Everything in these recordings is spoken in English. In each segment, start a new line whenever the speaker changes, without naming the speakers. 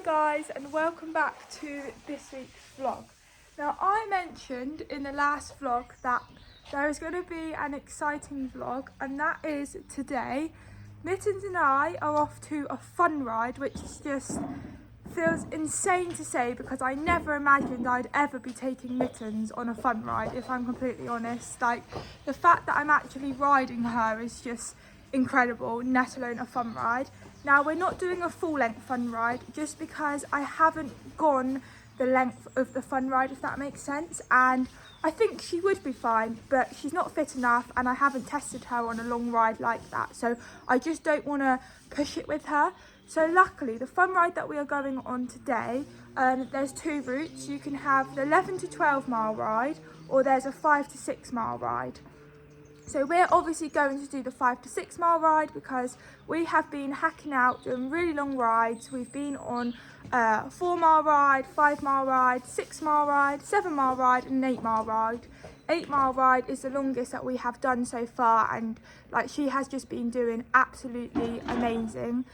guys, and welcome back to this week's vlog. Now, I mentioned in the last vlog that there is going to be an exciting vlog, and that is today. Mittens and I are off to a fun ride, which just feels insane to say because I never imagined I'd ever be taking Mittens on a fun ride, if I'm completely honest. Like, the fact that I'm actually riding her is just incredible, let alone a fun ride. Now, we're not doing a full length fun ride just because I haven't gone the length of the fun ride, if that makes sense, and I think she would be fine, but she's not fit enough and I haven't tested her on a long ride like that, so I just don't want to push it with her. So luckily, the fun ride that we are going on today, there's two routes. You can have the 11 to 12 mile ride, or there's a 5 to 6 mile ride. So we're obviously going to do the 5 to 6 mile ride because we have been hacking out doing really long rides. We've been on a 4 mile ride, 5 mile ride, 6 mile ride, 7 mile ride and an 8 mile ride. 8 mile ride is the longest that we have done so far, and like, she has just been doing absolutely amazing.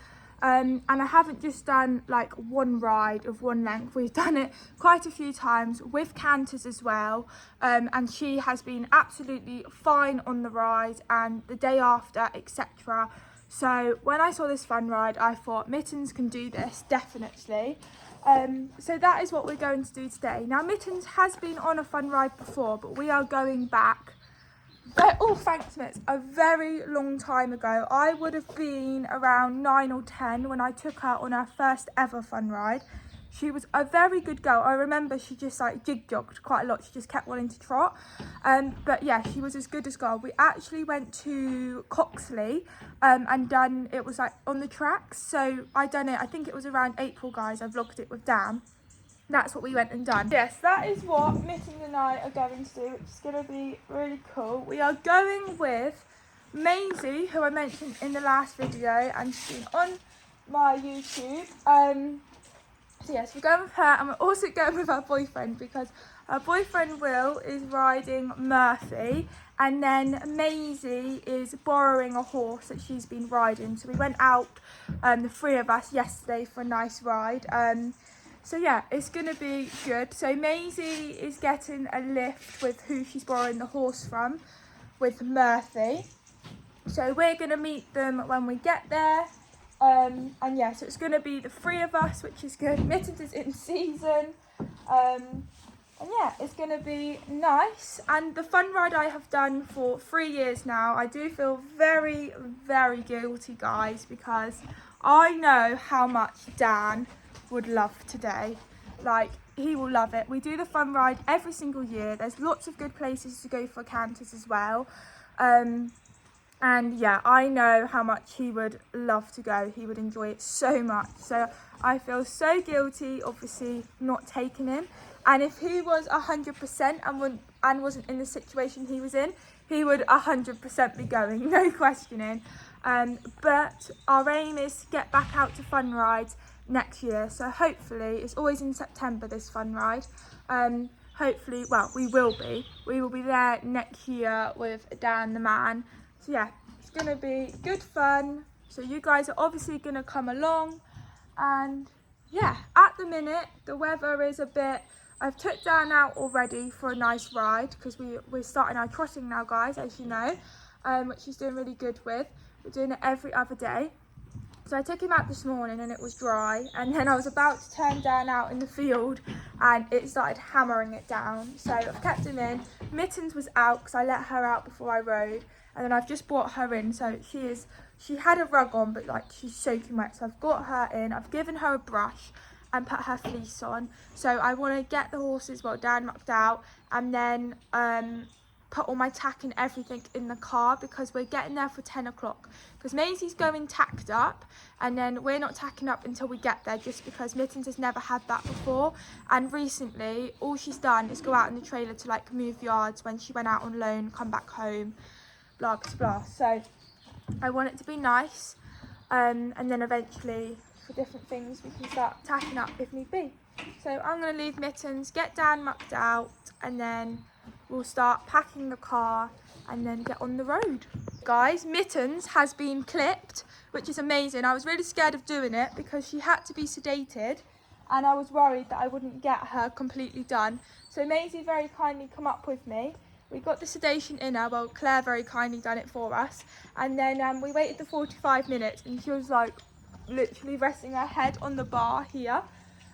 And I haven't just done like one ride of one length. We've done it quite a few times with canters as well, and she has been absolutely fine on the ride and the day after, etc. So when I saw this fun ride, I thought Mittens can do this definitely. So that is what we're going to do today. Now, Mittens has been on a fun ride before, but we are going back. Oh, thanks, Mitts. A very long time ago. I would have been around 9 or 10 when I took her on her first ever fun ride. She was a very good girl. I remember she just like jig-jogged quite a lot. She just kept wanting to trot. But yeah, she was as good as gold. We actually went to Coxley and done, it was like on the tracks. So I done it, I think it was around April, guys. I vlogged it with Dan. That's what we went and done. Yes, that is what Mittens and I are going to do, which is going to be really cool. We are going with Maisie, who I mentioned in the last video, and she's been on my YouTube. So yes, we're going with her, and we're also going with her boyfriend because her boyfriend Will is riding Murphy, and then Maisie is borrowing a horse that she's been riding. So we went out, the three of us, yesterday for a nice ride. So yeah, it's going to be good. So Maisie is getting a lift with who she's borrowing the horse from, with Murphy. So we're going to meet them when we get there. And yeah, so it's going to be the three of us, which is good. Mittens is in season. And yeah, it's going to be nice. And the fun ride I have done for 3 years now, I do feel very, very guilty, guys, because I know how much Dan would love today. Like, he will love it. We do the fun ride every single year. There's lots of good places to go for canters as well, and yeah, I know how much he would love to go. He would enjoy it so much, so I feel so guilty obviously not taking him. And if he was 100% and wasn't in the situation he was in, he would 100% be going, no questioning. But our aim is to get back out to fun rides next year, so hopefully, it's always in September, this fun ride. Hopefully, well, we will be there next year with Dan the man. So yeah, it's gonna be good fun. So you guys are obviously gonna come along, and yeah, at the minute the weather is a bit, I've took Dan out already for a nice ride because we're starting our trotting now, guys, as you know, which he's doing really good with. We're doing it every other day. So I took him out this morning and it was dry, and then I was about to turn Dan out in the field and it started hammering it down. So I've kept him in. Mittens was out because I let her out before I rode, and then I've just brought her in. So she had a rug on, but like, she's soaking wet, so I've got her in. I've given her a brush and put her fleece on. So I want to get the horses, well, Dan mucked out, and then put all my tack and everything in the car because we're getting there for 10 o'clock because Maisie's going tacked up, and then we're not tacking up until we get there, just because Mittens has never had that before, and recently all she's done is go out in the trailer to like move yards when she went out on loan, come back home, blah blah blah. So I want it to be nice, and then eventually for different things we can start tacking up if need be. So I'm going to leave Mittens, get Dan mucked out, and then we'll start packing the car and then get on the road. Guys, Mittens has been clipped, which is amazing. I was really scared of doing it because she had to be sedated. and I was worried that I wouldn't get her completely done. So Maisie very kindly come up with me. We got the sedation in her, well, Claire very kindly done it for us, and then we waited the 45 minutes, and she was like literally resting her head on the bar here.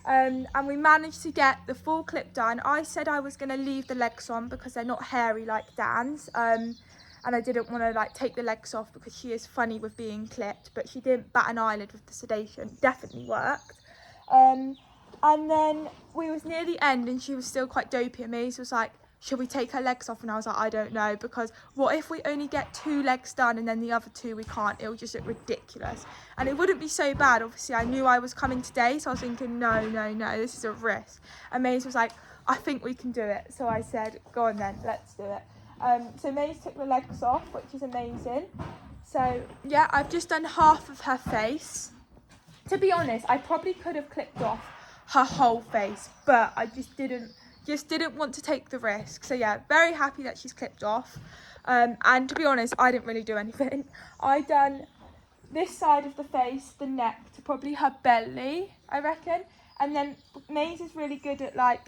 And we managed to get the full clip done. I said I was going to leave the legs on because they're not hairy like Dan's, and I didn't want to like take the legs off because she is funny with being clipped, but she didn't bat an eyelid with the sedation. Definitely worked. And then we was near the end and she was still quite dopey, and Maisie was like, should we take her legs off? And I was like, I don't know, because what if we only get 2 legs done and then the other 2 we can't? It'll just look ridiculous. And it wouldn't be so bad. Obviously, I knew I was coming today, so I was thinking, no, this is a risk. And Maisie was like, I think we can do it. So I said, go on then, let's do it. So Maisie took the legs off, which is amazing. So yeah, I've just done half of her face. To be honest, I probably could have clipped off her whole face, but I just didn't want to take the risk. So yeah, very happy that she's clipped off. And to be honest, I didn't really do anything. I done this side of the face, the neck, to probably her belly, I reckon. And then Maisie's really good at like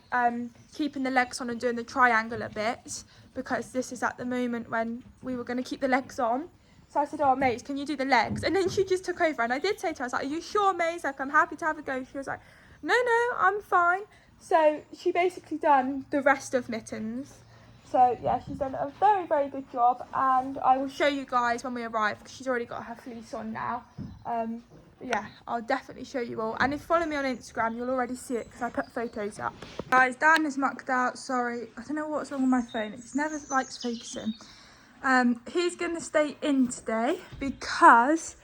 keeping the legs on and doing the triangular bits, because this is at the moment when we were going to keep the legs on. So I said, oh, Maze, can you do the legs? And then she just took over. And I did say to her, I was like, are you sure, Maze? Like, I'm happy to have a go. She was like, no, I'm fine. So she basically done the rest of Mittens. So yeah, she's done a very, very good job. And I will show you guys when we arrive, because she's already got her fleece on now. Yeah, I'll definitely show you all. And if you follow me on Instagram, you'll already see it because I put photos up. Guys, Dan is mucked out. Sorry, I don't know what's wrong with my phone. It just never likes focusing. He's going to stay in today because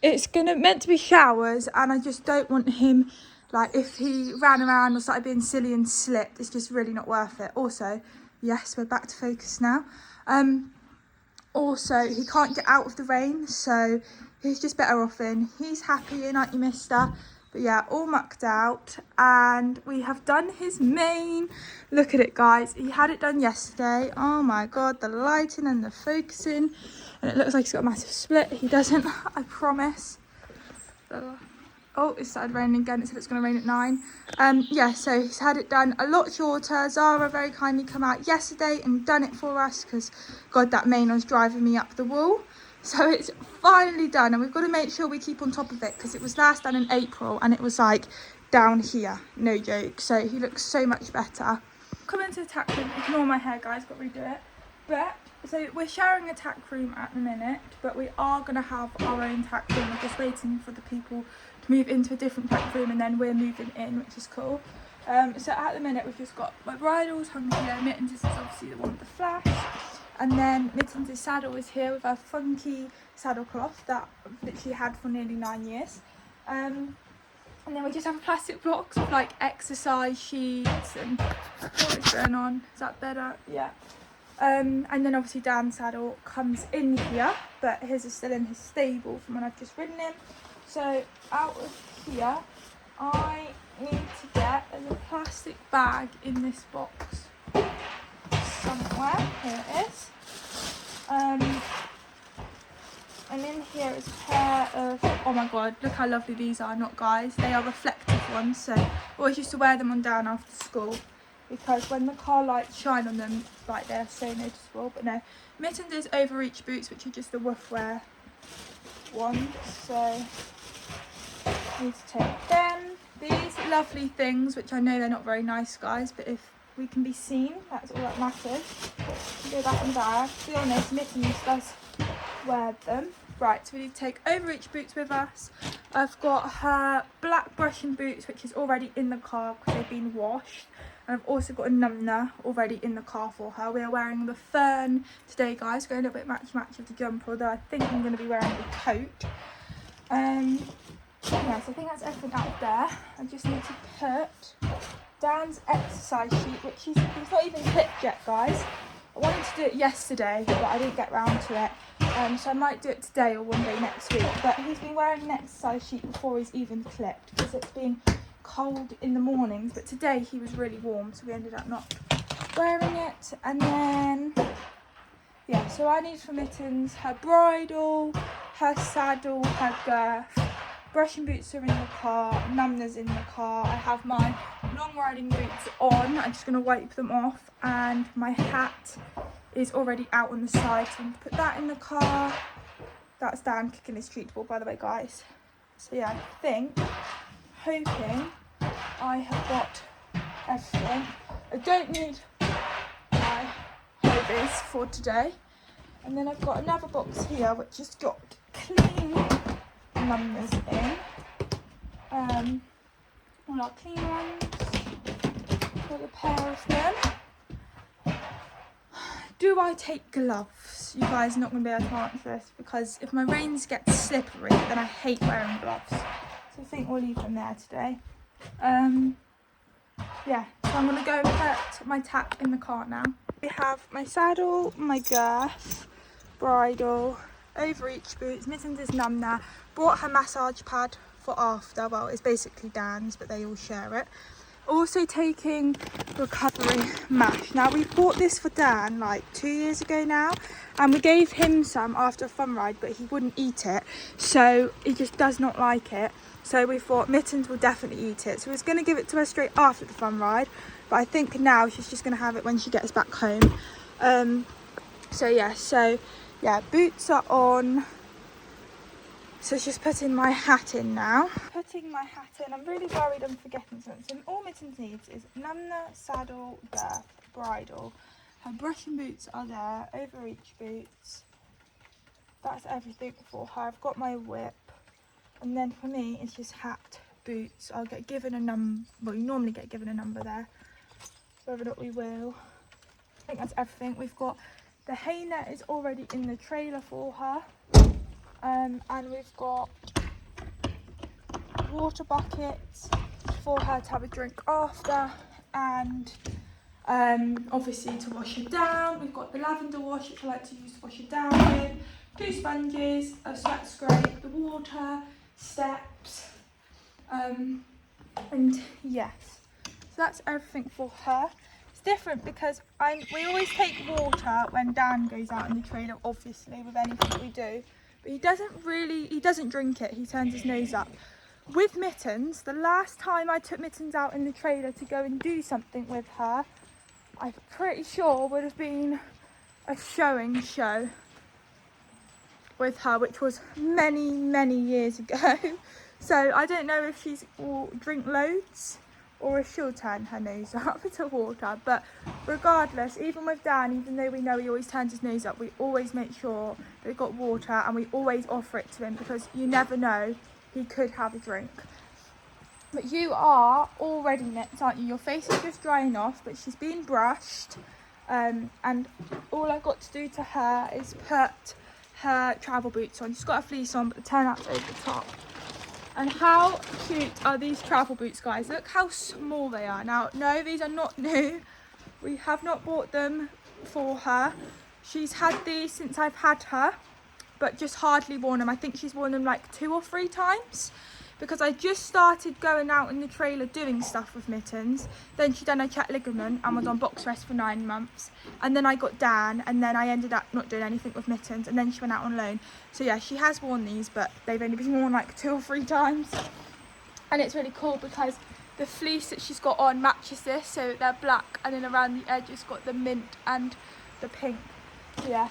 it's meant to be showers, and I just don't want him, like, if he ran around or started being silly and slipped, it's just really not worth it. Also, yes, we're back to focus now. Also, he can't get out of the rain, so he's just better off in. He's happy in, aren't you, mister? But yeah, all mucked out, and we have done his mane. Look at it, guys. He had it done yesterday. Oh my god, the lighting and the focusing, and it looks like he's got a massive split. He doesn't, I promise. Oh, it started raining again. It said it's going to rain at 9. Yeah, so he's had it done a lot shorter. Zara very kindly come out yesterday and done it for us, because god, that mane was driving me up the wall. So it's finally done, and we've got to make sure we keep on top of it, because it was last done in April and it was like down here, no joke. So he looks so much better. Come into the tack room, ignore my hair, guys, got to redo it. But so we're sharing a tack room at the minute, but we are going to have our own tack room. We're just waiting for the people to move into a different tack room, and then we're moving in, which is cool. So at the minute we've just got my bridles hung here. Mittens is obviously the one with the flash. And then Mittens' saddle is here with a funky saddle cloth that she had for nearly 9 years. And then we just have a plastic box with like exercise sheets and what is going on? Is that better? Yeah. And then obviously Dan's saddle comes in here, but his is still in his stable from when I've just ridden him. So out of here, I need to get a plastic bag in this box somewhere. Here it is. And in here is a pair of, oh my god, look how lovely these are. Not guys, they are reflective ones, so I always used to wear them on down after school, because when the car lights shine on them, like, they're so noticeable. But no, Mittens is overreach boots, which are just the woof wear ones, so I need to take them. These lovely things, which I know they're not very nice, guys, but if we can be seen, that's all that matters. Go back in the bag. To be honest, Mittens does wear them. Right, so we need to take overreach boots with us. I've got her black brushing boots, which is already in the car because they've been washed. And I've also got a numner already in the car for her. We are wearing the fern today, guys. Going a little bit matchy with the jumper, although I think I'm going to be wearing the coat. Yeah, so I think that's everything out of there. I just need to put Dan's exercise sheet, which he's not even clipped yet, guys. I wanted to do it yesterday, but I didn't get round to it. So I might do it today or one day next week. But he's been wearing an exercise sheet before he's even clipped, because it's been cold in the mornings. But today he was really warm, so we ended up not wearing it. And then, yeah, so I need for Mittens her bridle, her saddle, her girth, brushing boots are in the car, Namna's in the car. I have my long riding boots on. I'm just going to wipe them off, and my hat is already out on the side, so I'm going to put that in the car. That's Dan kicking his treat ball, by the way, guys. So yeah, hoping I have got everything. I don't need my hobbies for today. And then I've got another box here which has got clean numbers in. All our clean ones. Got a pair of them. Do I take gloves? You guys are not going to be able to answer this, because if my reins get slippery, then I hate wearing gloves. So I think we'll leave them there today. Yeah, so I'm going to go and put my tack in the car now. We have my saddle, my girth, bridle, overreach boots, Mittens is Namna. Brought her massage pad for after. Well, it's basically Dan's, but they all share it. Also taking recovery mash. Now, we bought this for Dan like 2 years ago now, and we gave him some after a fun ride, but he wouldn't eat it, so he just does not like it. So we thought Mittens will definitely eat it, so we was going to give it to her straight after the fun ride, but I think now she's just going to have it when she gets back home. So yeah, boots are on. So just putting my hat in now. Putting my hat in. I'm really worried I'm forgetting something. So all Mittens needs is Namna, saddle, girth, bridle. Her brushing boots are there. Overreach boots. That's everything for her. I've got my whip. And then for me, it's just hat, boots. I'll get given a number. Well, you normally get given a number there. Whether or not we will. I think that's everything. We've got the hay net is already in the trailer for her. And we've got water buckets for her to have a drink after, and obviously to wash her down. We've got the lavender wash, which I like to use to wash her down with, 2 sponges, a sweat scrape, the water, steps, and yes, so that's everything for her. It's different because we always take water when Dan goes out in the trailer, obviously, with anything we do. But he doesn't drink it, he turns his nose up. With Mittens, the last time I took Mittens out in the trailer to go and do something with her, I'm pretty sure would have been a showing show with her, which was many, many years ago. So I don't know if she will drink loads or if she'll turn her nose up to water. But regardless, even with Dan, even though we know he always turns his nose up, we always make sure they've got water, and we always offer it to him, because you never know, he could have a drink. But you are all ready, Mitts, aren't you? Your face is just drying off, but she's been brushed, and all I've got to do to her is put her travel boots on. She's got a fleece on, but the turnout's over the top. And how cute are these travel boots, guys? Look how small they are. Now, no, these are not new. We have not bought them for her. She's had these since I've had her, but just hardly worn them. I think she's worn them like 2 or 3 times, because I just started going out in the trailer doing stuff with Mittens. Then she done a check ligament and was on box rest for 9 months. And then I got Dan, and then I ended up not doing anything with Mittens, and then she went out on loan. So yeah, she has worn these, but they've only been worn like 2 or 3 times. And it's really cool because the fleece that she's got on matches this, so they're black, and then around the edge it's got the mint and the pink. So yeah,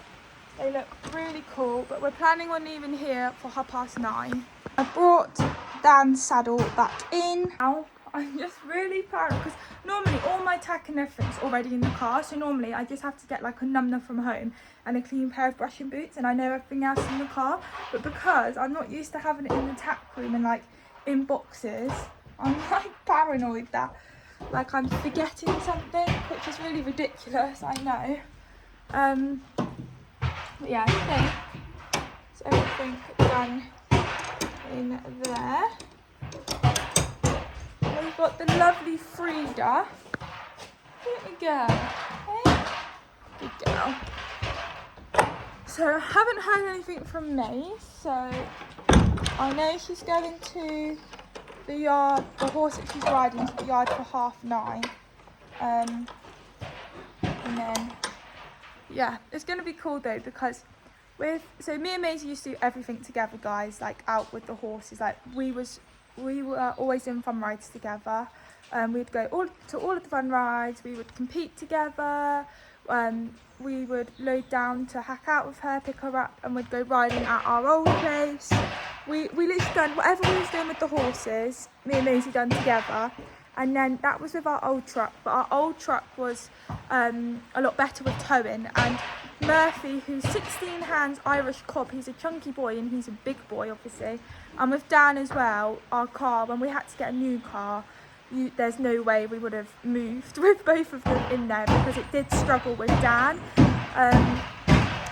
they look really cool, but we're planning on leaving here for 9:30. I brought Dan's saddle back in. Now I'm just really proud, because normally all my tack and everything's already in the car, so normally I just have to get like a number from home and a clean pair of brushing boots, and I know everything else in the car. But because I'm not used to having it in the tack room and like in boxes, I'm like paranoid that like I'm forgetting something, which is really ridiculous, I know. But yeah, I think it's everything done in there. We've got the lovely Frida. Good girl. Hey? Good girl. So I haven't heard anything from May, so I know she's going to the yard, the horse that she's riding to the yard for 9:30. And then yeah, it's going to be cool though, because So me and Maisie used to do everything together, guys, like out with the horses. Like we were always in fun rides together. We'd go to all of the fun rides. We would compete together. We would load down to hack out with her, pick her up, and we'd go riding at our old place. We literally done whatever we was doing with the horses, me and Maisie done together. And then that was with our old truck, but our old truck was a lot better with towing. And Murphy, who's 16 hands Irish cob, he's a chunky boy and he's a big boy, obviously. And with Dan as well, our car, when we had to get a new car, there's no way we would have moved with both of them in there because it did struggle with Dan.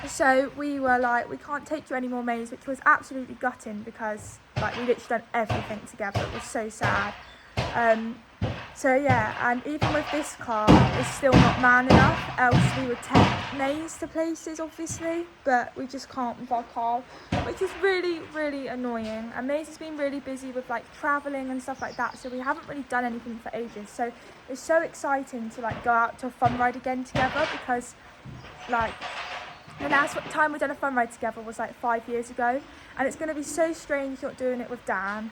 So we were like, we can't take you any more, Maze, which was absolutely gutting because like we literally done everything together. It was so sad. So yeah, and even with this car, it's still not man enough, else we would take Maze to places, obviously, but we just can't with our car, which is really, really annoying. And Maze has been really busy with like travelling and stuff like that, so we haven't really done anything for ages. So it's so exciting to like go out to a fun ride again together, because like the last time we done a fun ride together was like 5 years ago, and it's going to be so strange not doing it with Dan.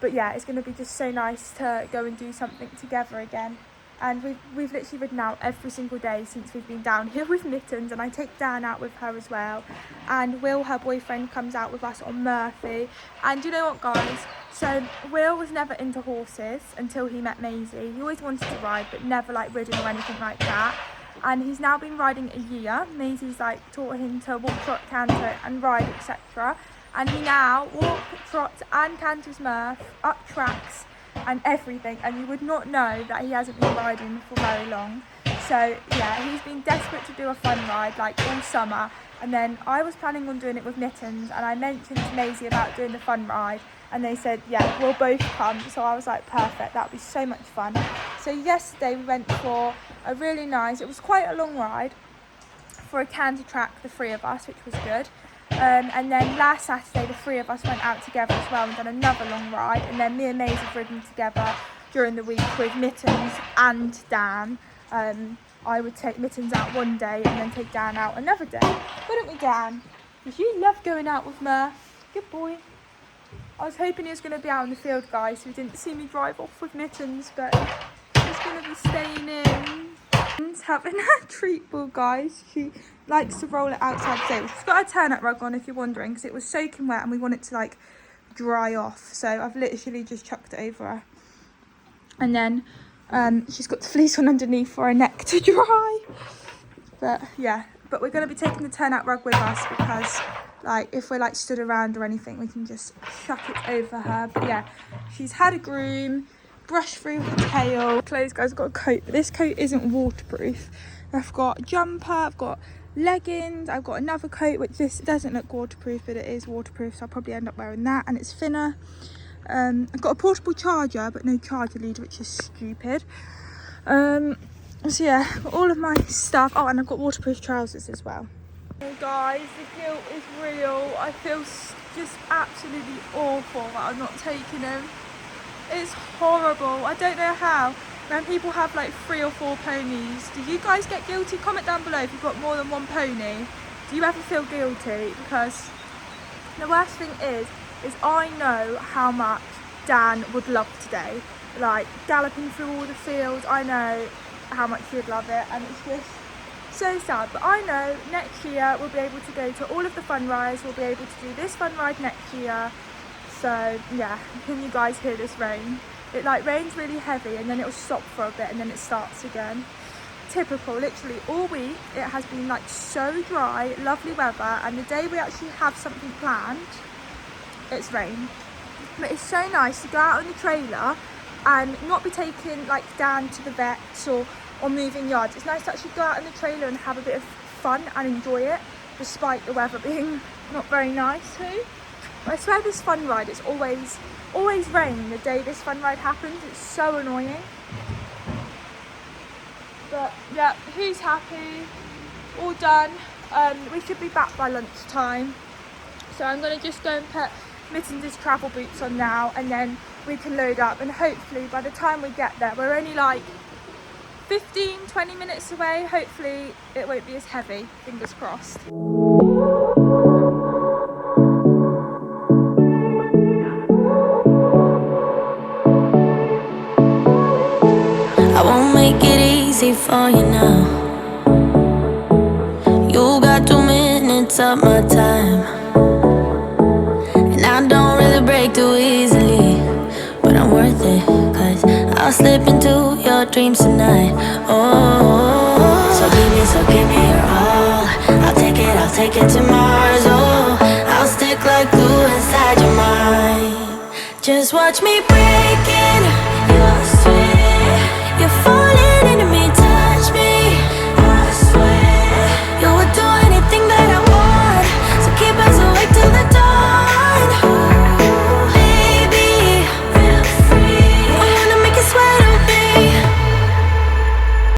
But yeah, it's going to be just so nice to go and do something together again. And we've literally ridden out every single day since we've been down here with Mittens, and I take Dan out with her as well. And Will, her boyfriend, comes out with us on Murphy. And you know what, guys? So Will was never into horses until he met Maisie. He always wanted to ride, but never like ridden or anything like that. And he's now been riding a year. Maisie's like taught him to walk, trot, canter and ride, etc. And he now walks, trots and canters Murph up tracks and everything, and you would not know that he hasn't been riding for very long. So yeah, he's been desperate to do a fun ride like all summer, and then I was planning on doing it with Mittens, and I mentioned to Maisie about doing the fun ride, and they said yeah, we'll both come. So I was like, perfect, that would be so much fun. So yesterday we went for a really nice, it was quite a long ride for a canter track, the three of us, which was good. And then last Saturday the three of us went out together as well and done another long ride, and then me and Maisie have ridden together during the week with Mittens and Dan. I would take Mittens out one day and then take Dan out another day, wouldn't we, Dan? Because you love going out with Murph. Good boy. I was hoping he was going to be out in the field, guys, so he didn't see me drive off with Mittens, but he's going to be staying in. Having a treat ball, guys. She likes to roll it outside today. She's got a turn-up rug on, if you're wondering, because it was soaking wet and we want it to like dry off. So I've literally just chucked it over her. And then she's got the fleece on underneath for her neck to dry. But yeah, but we're going to be taking the turn-out rug with us because like if we're like stood around or anything, we can just chuck it over her. But yeah, she's had a groom, brush through her tail. Clothes, guys, I've got a coat, but this coat isn't waterproof. I've got a jumper, I've got leggings, I've got another coat which this doesn't look waterproof, but it is waterproof, so I'll probably end up wearing that, and it's thinner. I've got a portable charger but no charger lead, which is stupid. So yeah, got all of my stuff. Oh, and I've got waterproof trousers as well. Oh guys, the guilt is real. I feel just absolutely awful that I'm not taking him. It's horrible. I don't know how. When people have like 3 or 4 ponies, do you guys get guilty? Comment down below if you've got more than one pony. Do you ever feel guilty? Because the worst thing is I know how much Dan would love today. Like galloping through all the fields, I know how much he would love it, and it's just so sad. But I know next year we'll be able to go to all of the fun rides. We'll be able to do this fun ride next year. So yeah, can you guys hear this rain? It like rains really heavy and then it'll stop for a bit and then it starts again. Typical, literally all week it has been like so dry, lovely weather, and the day we actually have something planned, it's rain. But it's so nice to go out on the trailer and not be taking like Dan to the vets or moving yards. It's nice to actually go out in the trailer and have a bit of fun and enjoy it, despite the weather being not very nice too. I swear this fun ride, it's always rain the day this fun ride happens. It's so annoying. But yeah, he's happy, all done. We should be back by lunchtime, so I'm gonna just go and put Mittens' travel boots on now, and then we can load up, and hopefully by the time we get there, we're only like 15-20 minutes away. Hopefully it won't be as heavy, fingers crossed.
I won't make it easy for you now. You got 2 minutes of my time, and I don't really break too easily, but I'm worth it, 'cause I'll slip into your dreams tonight. Oh, so give me your all. I'll take it to Mars. Oh, I'll stick like glue inside your mind. Just watch me breaking your sweat. You're falling into me, touch me, I swear. You would do anything that I want, so keep us awake till the dawn. Baby, feel free. I wanna make you sweat on me.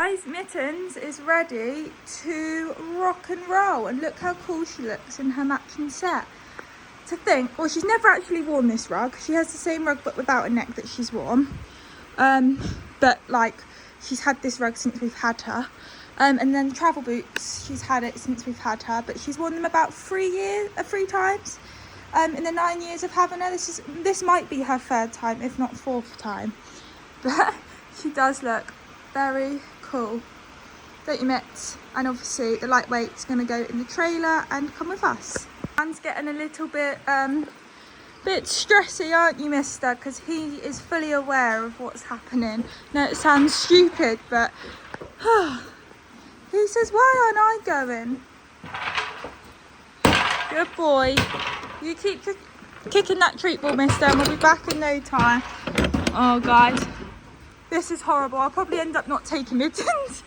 Guys, Mittens is ready to rock and roll, and look how cool she looks in her matching set. To think, well, she's never actually worn this rug. She has the same rug but without a neck that she's worn. But like, she's had this rug since we've had her. And then travel boots, she's had it since we've had her, but she's worn them about 3 times. In the 9 years of having her, this might be her 3rd time, if not 4th time. But she does look very cool, don't you, Mitts? And obviously the lightweight's going to go in the trailer and come with us. Dan's getting a little bit stressy, aren't you, mister? Because he is fully aware of what's happening. No, it sounds stupid, but he says, why aren't I going? Good boy. You keep kicking that treat ball, mister, and we'll be back in no time. Oh, guys, this is horrible. I'll probably end up not taking Mittens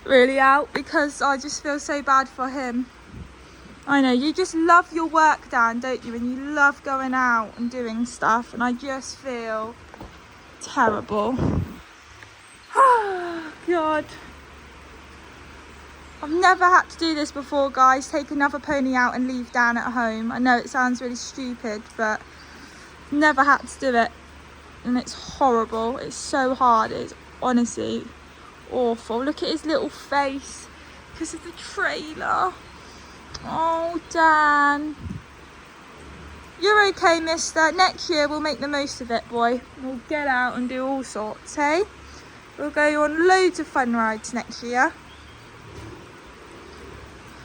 really out, because I just feel so bad for him. I know, you just love your work, Dan, don't you? And you love going out and doing stuff, and I just feel terrible. Oh, God. I've never had to do this before, guys. Take another pony out and leave Dan at home. I know it sounds really stupid, but never had to do it. And it's horrible. It's so hard. It's honestly awful. Look at his little face because of the trailer. Oh, Dan. You're okay, mister. Next year we'll make the most of it, boy. We'll get out and do all sorts, hey? We'll go on loads of fun rides next year.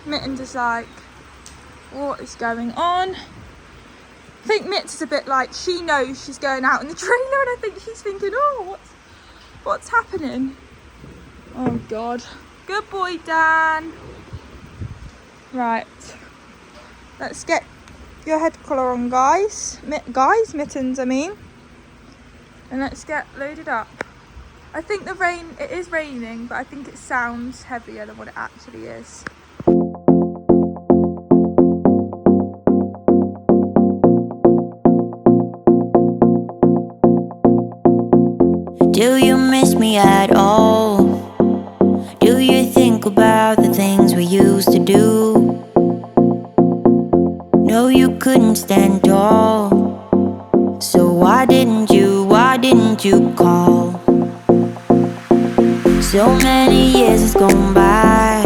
Mittens is like, what is going on? I think Mitts is a bit like, she knows she's going out in the trailer, and I think she's thinking, oh, what's happening? Oh, God. Good boy, Dan. Right. Let's get your head collar on, guys. Mittens, I mean. And let's get loaded up. I think it is raining, but I think it sounds heavier than what it actually is.
Do you miss me at all? Do you think about the things we used to do? No, you couldn't stand tall, so why didn't you call? So many years has gone by,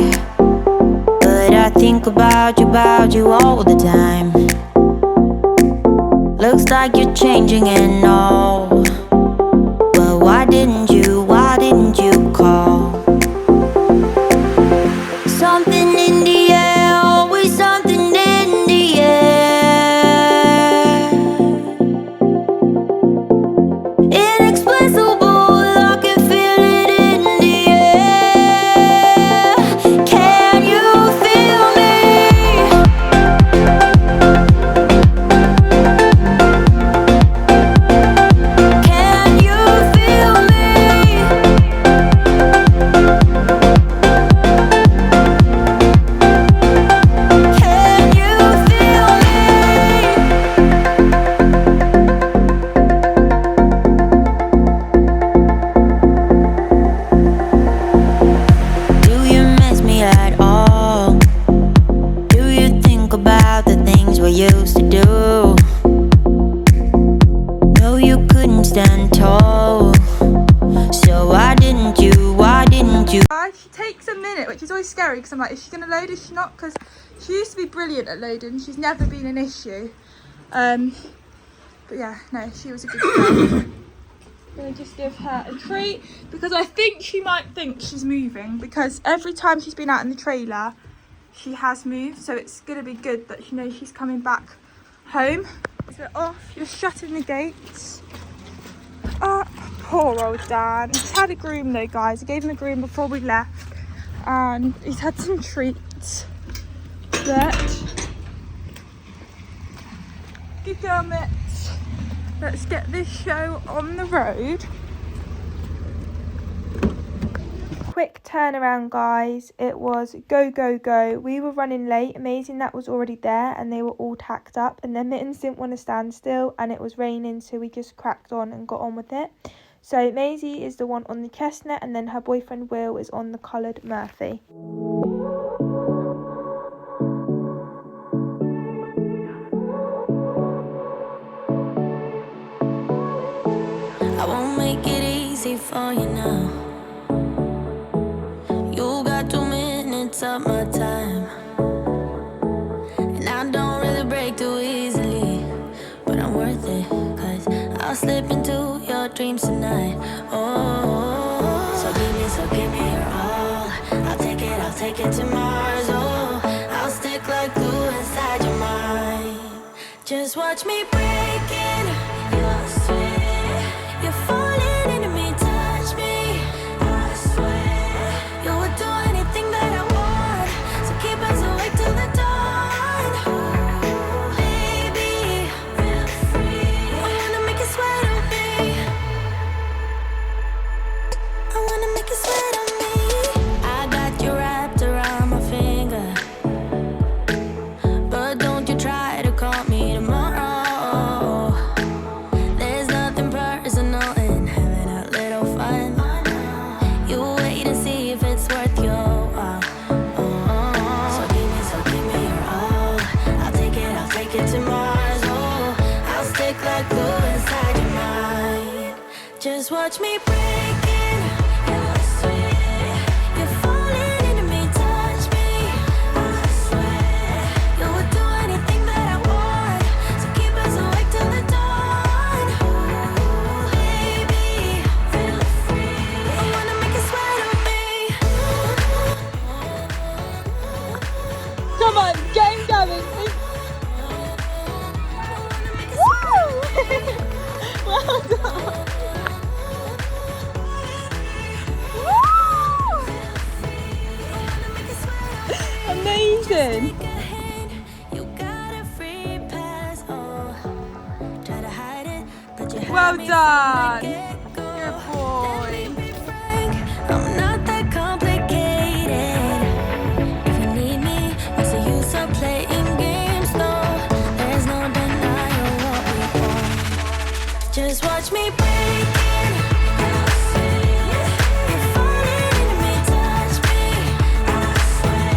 but I think about you all the time. Looks like you're changing and all, but why didn't you call? Something in the air, always something in the air. Inexplicable, I can feel it in the air. Can you feel me? Can you feel me? Used to do. No, you couldn't stand tall, so why didn't you?
She takes a minute, which is always scary, because I'm like, is she going to load, is she not? Because she used to be brilliant at loading. She's never been an issue. But yeah, no, she was a good girl. I'm gonna just give her a treat because I think she might think she's moving, because every time she's been out in the trailer she has moved, so it's gonna be good that she knows she's coming back home. So off, you're shutting the gates. Oh, poor old Dan. He's had a groom though, guys. I gave him a groom before we left and he's had some treats. But good girl, Mitts. Let's get this show on the road. Quick turnaround, guys. It was go, go, go. We were running late. Amazing that was already there and they were all tacked up. And then Mittens didn't want to stand still and it was raining, so we just cracked on and got on with it. So Maisie is the one on the chestnut and then her boyfriend Will is on the coloured Murphy.
I won't make it easy for you now. You got 2 minutes of my time, and I don't really break too easily, but I'm worth it, 'cause I'll slip into your dreams tonight. Oh, so give me your all. I'll take it to Mars. Oh, I'll stick like glue inside your mind. Just watch me breaking your sweat. You're falling into me, touch me. I swear you would do anything that I want, so keep us awake till the dawn. Ooh, baby, feel free. I wanna make you sweat on me. I wanna make you sweat on me. I got you wrapped around my finger, but don't you try to call me tomorrow. There's nothing personal in having a little fun. You wait and see if it's worth your while. So give me your all. I'll take it to Mars. Oh, I'll stick like glue inside your mind. Just watch me breaking your sweat. You're falling into me, touch me. I swear you would do anything that I want, so keep us awake till the dawn. Ooh, baby, feel free. I wanna make you sweat on me.
Come on, get him going. Woo! Well done. Woo! Amazing.
You got a free pass. Oh, try to hide it, but you had
Well
me from the
done.
get-go.
Good boy.
I'm not that complicated. If you need me, what's the use of playing games? No, there's no denying what we want. Just watch me breaking your sweat. You're falling into me, touch me. I swear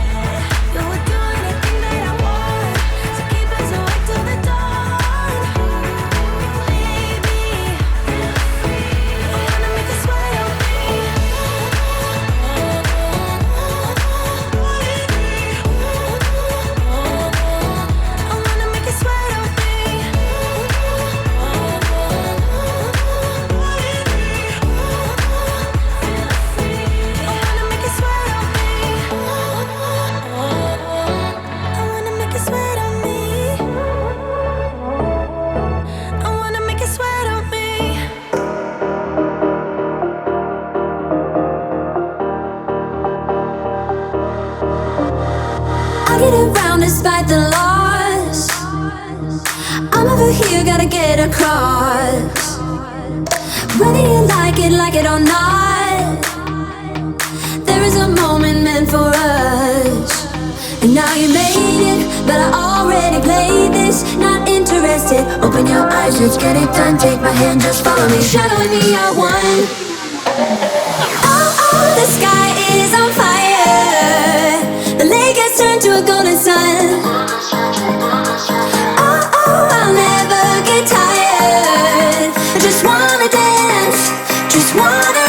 you would do anything that I want, so keep us awake till the dawn. Ooh, baby, feel free. I wanna make you sweat on me. I wanna make you sweat on me. I get around despite the loss. I'm over here, gotta get across. Whether you like it or not, there is a moment meant for us. And now you made it, but I already played this. Not interested, open your eyes, let's get it done. Take my hand, just follow me, shadowing me out one. Oh, the sky is on fire. The lake has turned to a golden sun. Oh, I'll never get tired. I just wanna dance, just wanna run.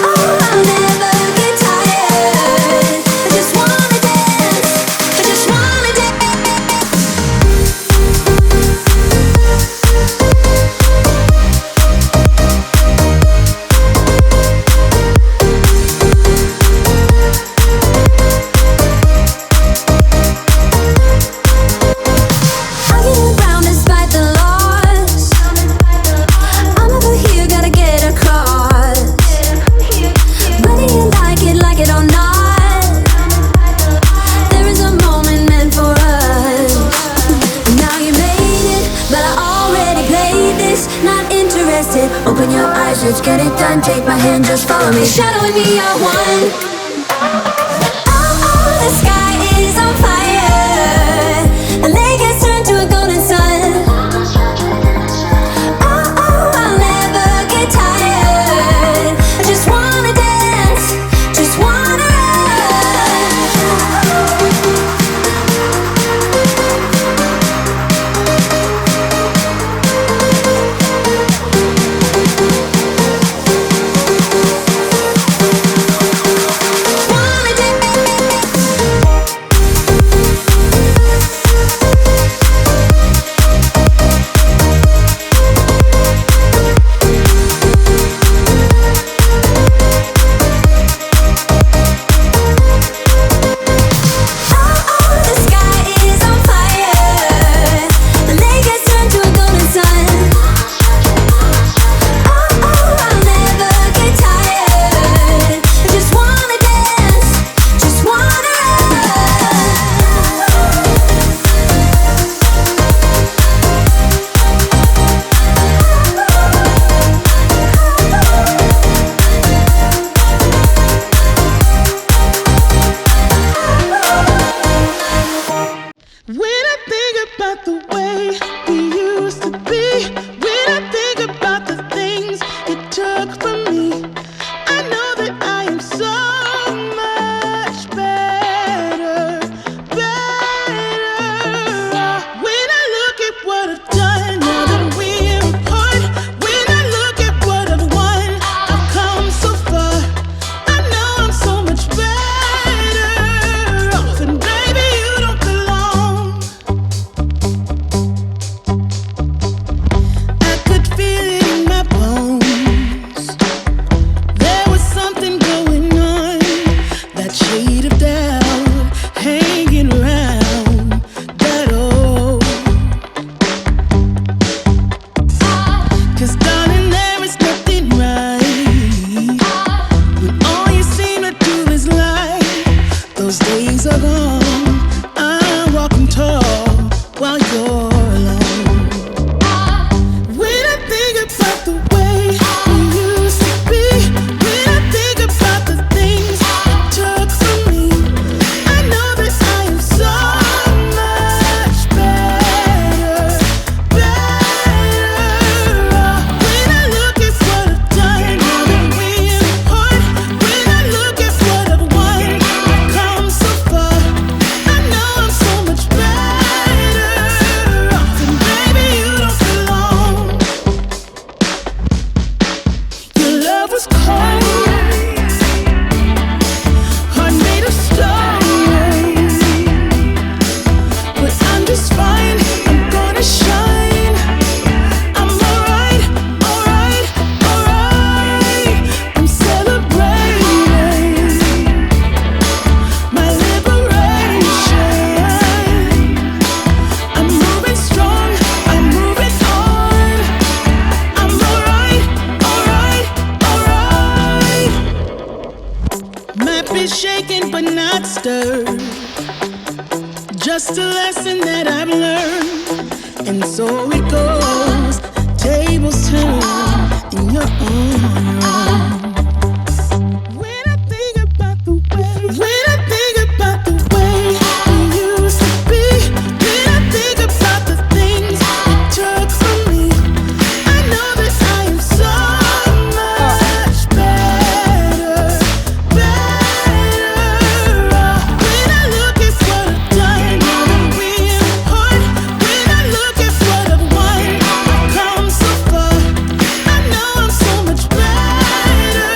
Oh, I'll never get tired. I just wanna dance. let's get it done. Take my hand, just follow me. Shadowing me, I want. Oh, the sky is on fire. The lake has turned to a golden sun. Oh, I'll never get tired. I just wanna dance, just wanna
shaken but not stirred. Just a lesson that I've learned. And so it goes, tables turn, and you're on your own. When I think about the way we used to be, when I think about the things you took from me, I know that I am so much better. When I look at what I've done, now that we're apart, when I look at what I've won, I've come so far. I know I'm so much better.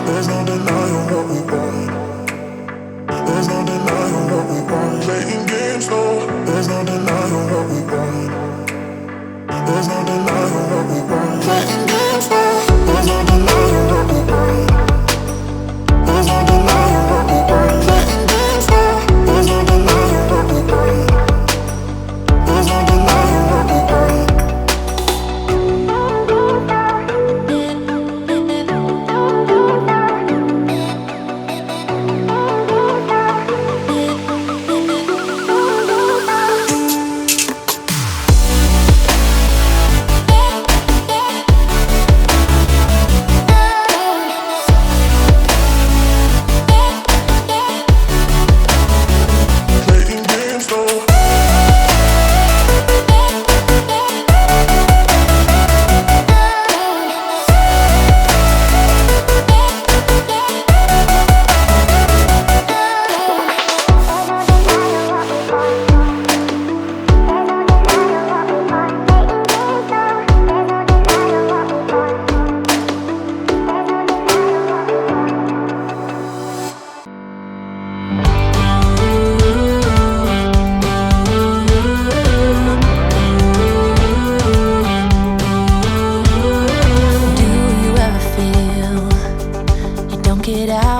There's no denying what we want. There's no denying what we want. Playing games, no. There's no denying what we want. There's no denying what we want. Playing games, no. There's no denying what we want. There's no denying what we want. Playing games, no. There's no denying what we want. There's no denying what we want.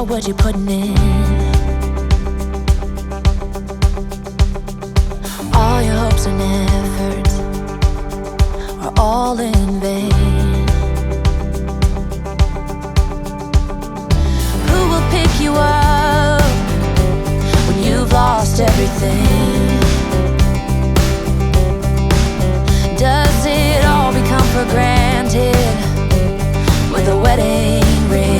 What you're putting in, all your hopes and efforts are all in vain. Who will pick you up when you've lost everything? Does it all become for granted with a wedding ring?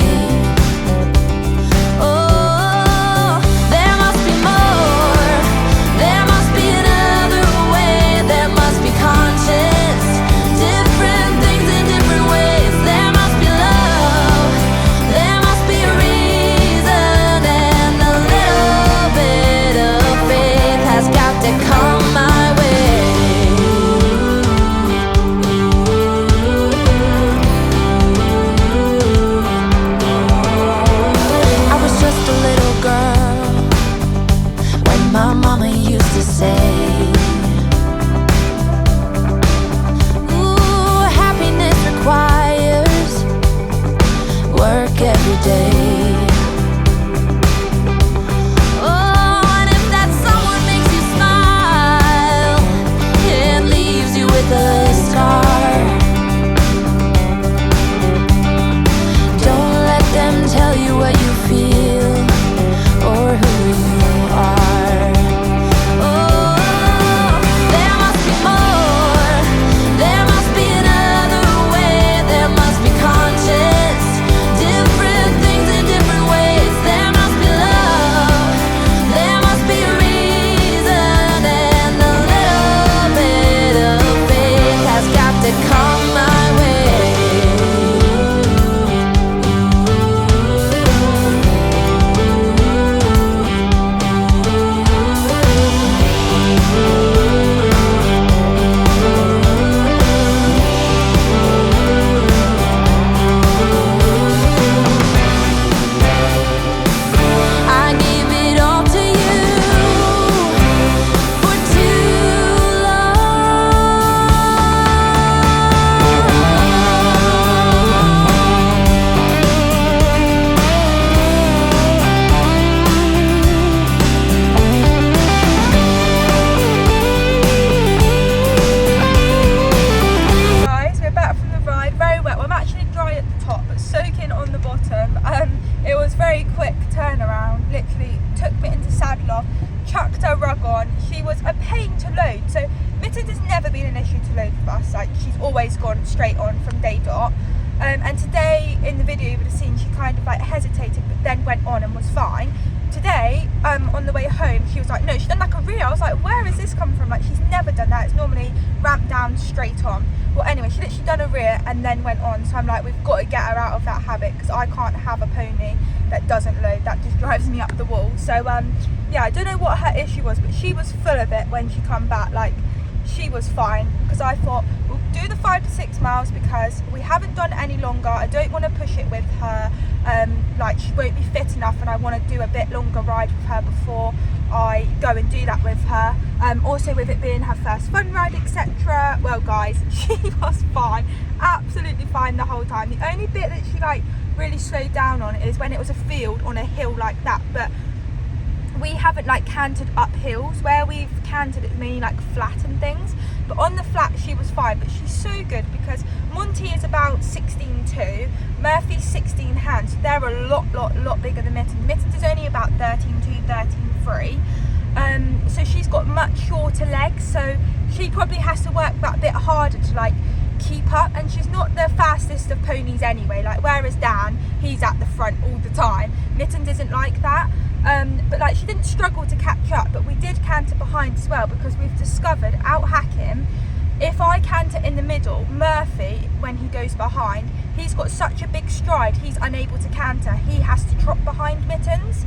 Chucked her rug on. She was a pain to load. So Mittens has never been an issue to load with us. Like, she's always gone straight on from day dot. And today in the video you would have seen she kind of like hesitated but then went on and was fine. Today, on the way home, she was like, no, she's done like a rear. I was like, where has this come from? Like, she's never done that. It's normally ramped down straight on. Well, anyway, she literally done a rear and then went on. So I'm like, we've got to get her out of that habit because I can't have a pony that doesn't load. That just drives me up the wall. So yeah, I don't know what her issue was, but she was full of it when she come back. Like, she was fine because I thought, we'll do the 5 to 6 miles because we haven't done any longer. I don't want to push it with her, like she won't be fit enough, and I want to do a bit longer ride with her before I go and do that with her. Also with it being her first fun ride, etc. Well guys, she was fine, absolutely fine the whole time. The only bit that she like really slowed down on is when it was a field on a hill like that, but we haven't like cantered up hills. Where we've cantered it's mainly like flat and things, but on the flat she was fine. But she's so good because Monty is about 16.2, Murphy's 16 hands, so they're a lot bigger than Mittens. Mittens is only about 13.2, 13.3, so she's got much shorter legs, so she probably has to work that bit harder to like keep up, and she's not the fastest of ponies anyway, like whereas Dan, he's at the front all the time. Mittens isn't like that, but like she didn't struggle to catch up, but we did canter behind as well because we've discovered out hacking, if I canter in the middle, Murphy, when he goes behind, he's got such a big stride, he's unable to canter. He has to trot behind Mittens,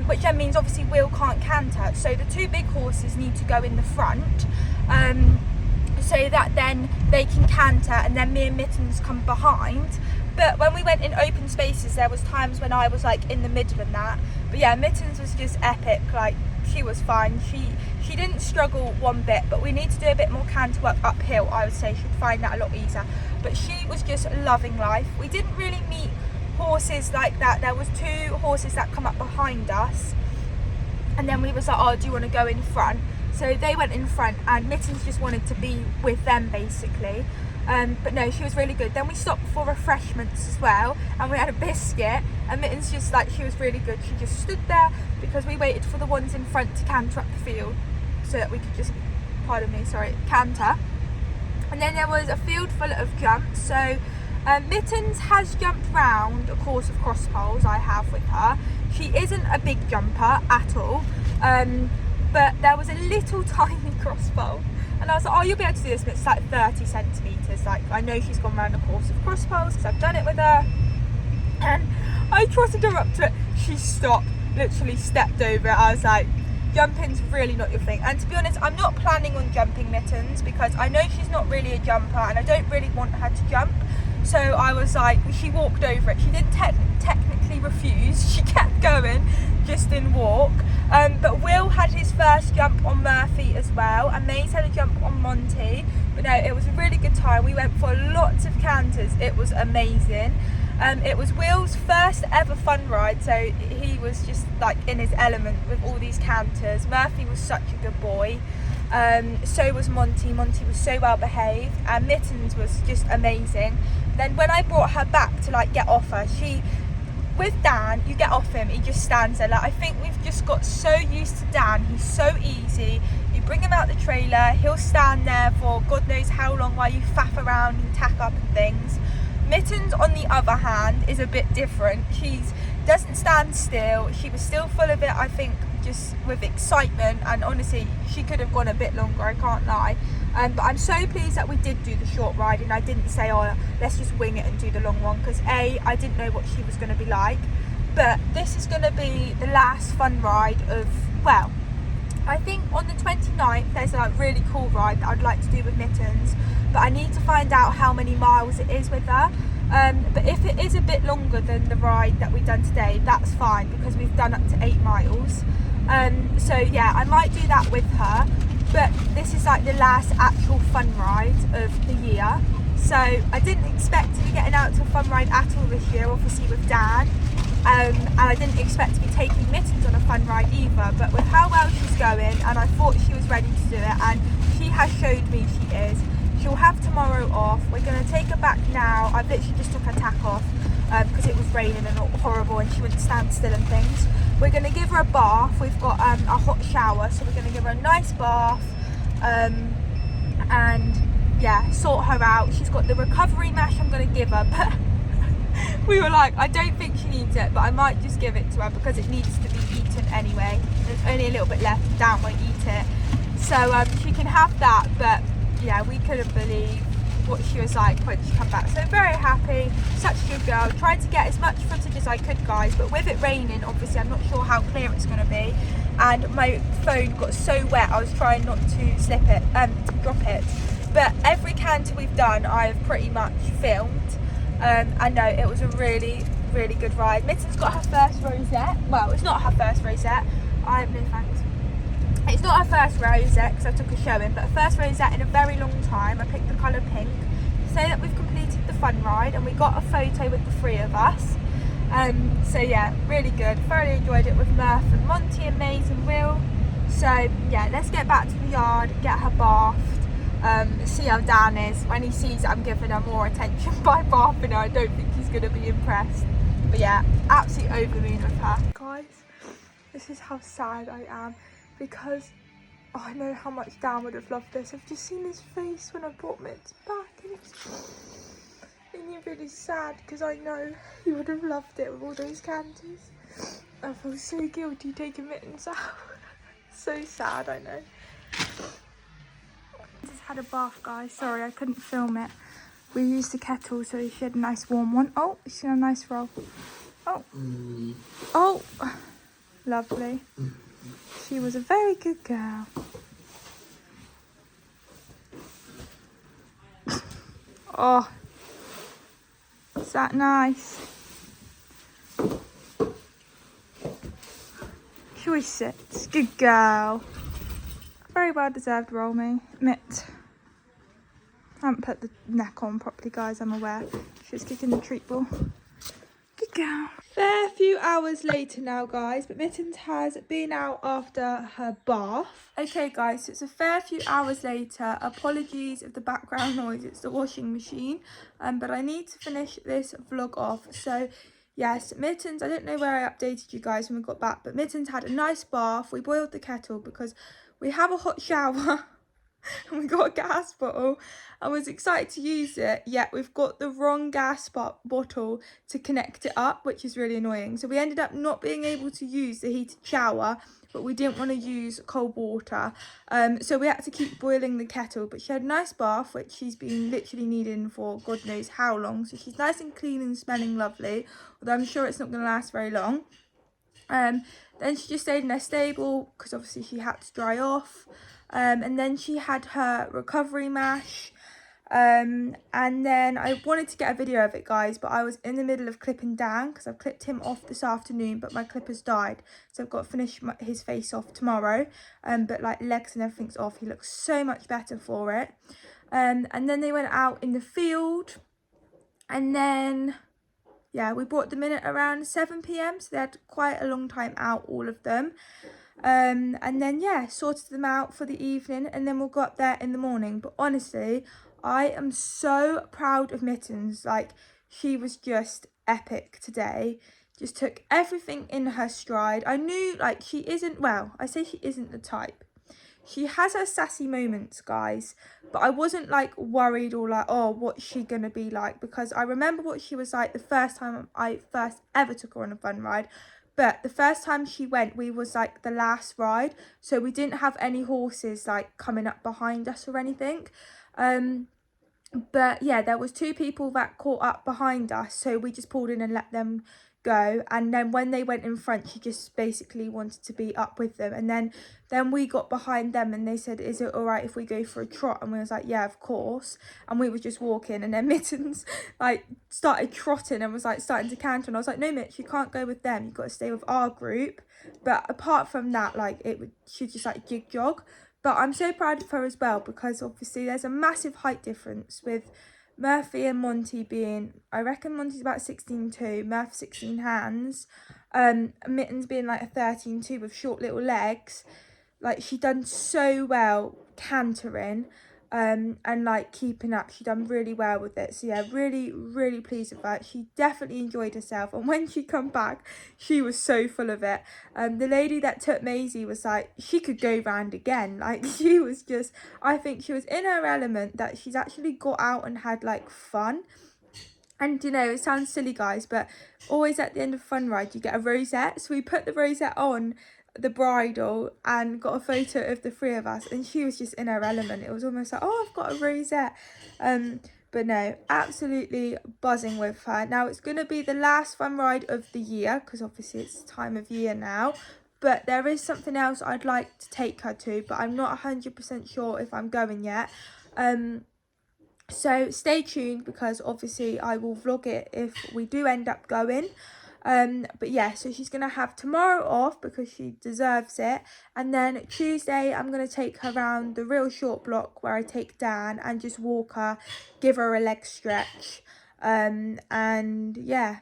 which then means obviously Will can't canter. So the two big horses need to go in the front, so that then they can canter, and then me and Mittens come behind. But when we went in open spaces, there was times when I was like in the middle and that. But yeah, Mittens was just epic. Like she was fine. She didn't struggle one bit, but we need to do a bit more canter work uphill. I would say she'd find that a lot easier. But she was just loving life. We didn't really meet horses like that. There was 2 horses that come up behind us, and then we was like, oh, do you want to go in front? So they went in front, and Mittens just wanted to be with them basically. But no, she was really good. Then we stopped for refreshments as well, and we had a biscuit, and Mittens just like, she was really good. She just stood there because we waited for the ones in front to canter up the field so that we could just, canter. And then there was a field full of jumps. So Mittens has jumped round a course of cross poles I have with her. She isn't a big jumper at all, but there was a little tiny cross pole, and I was like, oh, you'll be able to do this, but it's like 30 centimetres. Like, I know she's gone round a course of cross poles because I've done it with her. And I trotted her up to it. She stopped, literally stepped over it. I was like, jumping's really not your thing. And to be honest, I'm not planning on jumping Mittens because I know she's not really a jumper, and I don't really want her to jump. So I was like, she walked over it. She didn't technically refuse. She kept going, just in walk. But Will had his first jump on Murphy as well, and Maze had a jump on Monty. But no, it was a really good time. We went for lots of canters. It was amazing. It was Will's first ever fun ride, so he was just like in his element with all these canters. Murphy was such a good boy. So was Monty. Monty was so well behaved, and Mittens was just amazing. Then when I brought her back to like get off her, with Dan, you get off him, he just stands there. Like, I think we've just got so used to Dan. He's so easy. You bring him out the trailer, he'll stand there for God knows how long while you faff around and tack up and things. Mittens, on the other hand, is a bit different. She doesn't stand still. She was still full of it, I think, just with excitement, and honestly, she could have gone a bit longer, I can't lie. But I'm so pleased that we did do the short ride, and I didn't say, oh, let's just wing it and do the long one, because A, I didn't know what she was going to be like. But this is going to be the last fun ride of, well, I think on the 29th there's a really cool ride that I'd like to do with Mittens, but I need to find out how many miles it is with her. But if it is a bit longer than the ride that we've done today, that's fine, because we've done up to 8 miles. So yeah, I might do that with her, but this is like the last actual fun ride of the year. So I didn't expect to be getting out to a fun ride at all this year, obviously with Dan, and I didn't expect to be taking Mittens on a fun ride either, but with how well she's going, and I thought she was ready to do it, and she has showed me she is. She'll have tomorrow off. We're going to take her back now. I literally just took her tack off because it was raining and horrible, and she wouldn't stand still and things. We're going to give her a bath. We've got a hot shower, so we're going to give her a nice bath, and yeah, sort her out. She's got the recovery mash I'm going to give her, but we were like, I don't think she needs it, but I might just give it to her because it needs to be eaten anyway. There's only a little bit left, Dan won't eat it, so she can have that. But yeah, we couldn't believe what she was like when she came back. So very happy, such a good girl. Tried to get as much footage as I could, guys, but with it raining, obviously I'm not sure how clear it's going to be, and my phone got so wet I was trying not to drop it. but every canter we've done I've pretty much filmed. And no, it was a really good ride. Mittens got her first rosette. Well, it's not her first rosette. No thanks. It's not her first rosette because I took a showing, but her first rosette in a very long time. I picked the colour pink to say that we've completed the fun ride, and we got a photo with the 3 of us. So yeah, really good. Thoroughly enjoyed it with Murph and Monty and Maze and Will. So yeah, let's get back to the yard, get her bathed, see how Dan is. When he sees that I'm giving her more attention by bathing her, I don't think he's going to be impressed. But yeah, absolutely over the moon with her. Guys, this is how sad I am because I know how much Dan would have loved this. I've just seen his face when I brought Mittens back, and it's really sad because I know he would have loved it with all those canters. I feel so guilty taking Mittens out. So sad, I know. Just had a bath, guys. Sorry, I couldn't film it. We used the kettle, so she had a nice warm one. Oh, she had a nice roll. Oh, oh, lovely. She was a very good girl. Oh, is that nice? Shall we sit? Good girl. Very well deserved roll, Mitt. I haven't put the neck on properly, guys, I'm aware. She's kicking the treat ball. Good girl. Fair few hours later now, guys, but Mittens has been out after her bath. Okay, guys, so it's a fair few hours later. Apologies if the background noise, it's the washing machine. But I need to finish this vlog off. So, yes, Mittens, I don't know where I updated you guys when we got back, but Mittens had a nice bath. We boiled the kettle because we have a hot shower. And we got a gas bottle. I was excited to use it, yet we've got the wrong gas bottle to connect it up, which is really annoying. So we ended up not being able to use the heated shower, but we didn't want to use cold water. So we had to keep boiling the kettle, but she had a nice bath, which she's been literally needing for God knows how long. So she's nice and clean and smelling lovely, although I'm sure it's not going to last very long. Then she just stayed in her stable because obviously she had to dry off. And then she had her recovery mash. And then I wanted to get a video of it, guys, but I was in the middle of clipping Dan because I've clipped him off this afternoon, but my clippers died, so I've got to finish his face off tomorrow. But like legs and everything's off. He looks so much better for it. And then they went out in the field, and then yeah, we brought them in at around 7 p.m, so they had quite a long time out, all of them. And then yeah, sorted them out for the evening, and then we'll go up there in the morning. But honestly, I am so proud of Mittens. Like, she was just epic today. Just took everything in her stride. I knew, like, she isn't, well, I say she isn't the type. She has her sassy moments, guys, but I wasn't like worried or like, oh, what's she gonna be like, because I remember what she was like the first time I first ever took her on a fun ride. But the first time she went, we was like the last ride, so we didn't have any horses like coming up behind us or anything. But yeah, there was 2 people that caught up behind us, so we just pulled in and let them go. And then when they went in front, she just basically wanted to be up with them. And then we got behind them, and they said, is it all right if we go for a trot? And we was like, yeah, of course. And we were just walking, and then Mittens like started trotting and was like starting to canter, and I was like, no, Mitch, you can't go with them, you've got to stay with our group. But apart from that, like, she just like jig jog. But I'm so proud of her as well, because obviously there's a massive height difference with Murphy and Monty being, I reckon Monty's about 16'2", Murph 16 hands, Mittens being like a 13'2" with short little legs. Like, she done so well cantering, and like keeping up. She done really well with it. So yeah, really pleased with her. She definitely enjoyed herself, and when she come back, she was so full of it. The lady that took Maisie was like, she could go round again. Like, she was just, I think she was in her element, that she's actually got out and had like fun. And you know, it sounds silly, guys, but always at the end of fun ride you get a rosette. So we put the rosette on the bridle and got a photo of the 3 of us, and she was just in her element. It was almost like, oh, I've got a rosette. But no, absolutely buzzing with her. Now it's going to be the last fun ride of the year, because obviously it's time of year now, but there is something else I'd like to take her to, but I'm not 100% sure if I'm going yet. So stay tuned, because obviously I will vlog it if we do end up going. But yeah, so she's going to have tomorrow off because she deserves it. And then Tuesday, I'm going to take her around the real short block where I take Dan and just walk her, give her a leg stretch. And yeah,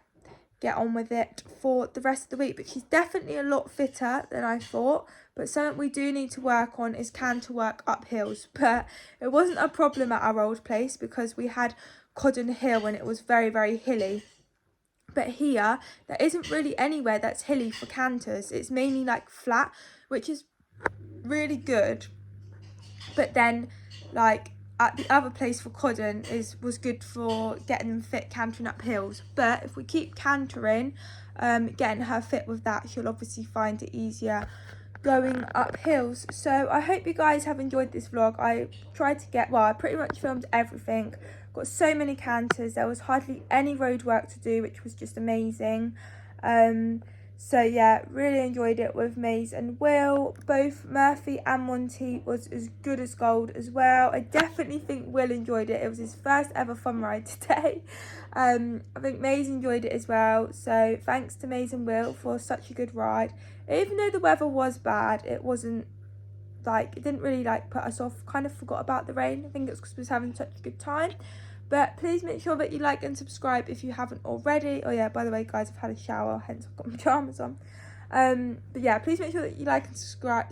get on with it for the rest of the week. But she's definitely a lot fitter than I thought. But something we do need to work on is canter work up hills. But it wasn't a problem at our old place because we had Codden Hill and it was very, very hilly. But here, there isn't really anywhere that's hilly for canters. It's mainly like flat, which is really good. But then, like, at the other place for Codden was good for getting them fit cantering up hills. But if we keep cantering, getting her fit with that, she'll obviously find it easier going up hills. So I hope you guys have enjoyed this vlog. I tried to get, well, I pretty much filmed everything. Got so many canters. There was hardly any road work to do, which was just amazing. So yeah, really enjoyed it with Maze and Will. Both Murphy and Monty was as good as gold as well. I definitely think Will enjoyed it. It was his first ever fun ride today. I think Maze enjoyed it as well. So thanks to Maze and Will for such a good ride. Even though the weather was bad, it wasn't like, it didn't really like put us off. Kind of forgot about the rain. I think it's because we was having such a good time. But please make sure that you like and subscribe if you haven't already. Oh yeah, by the way guys, I've had a shower, hence I've got my pyjamas on. But yeah, please make sure that you like and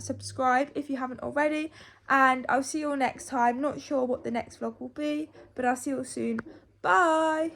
subscribe if you haven't already. And I'll see you all next time. Not sure what the next vlog will be, but I'll see you all soon. Bye.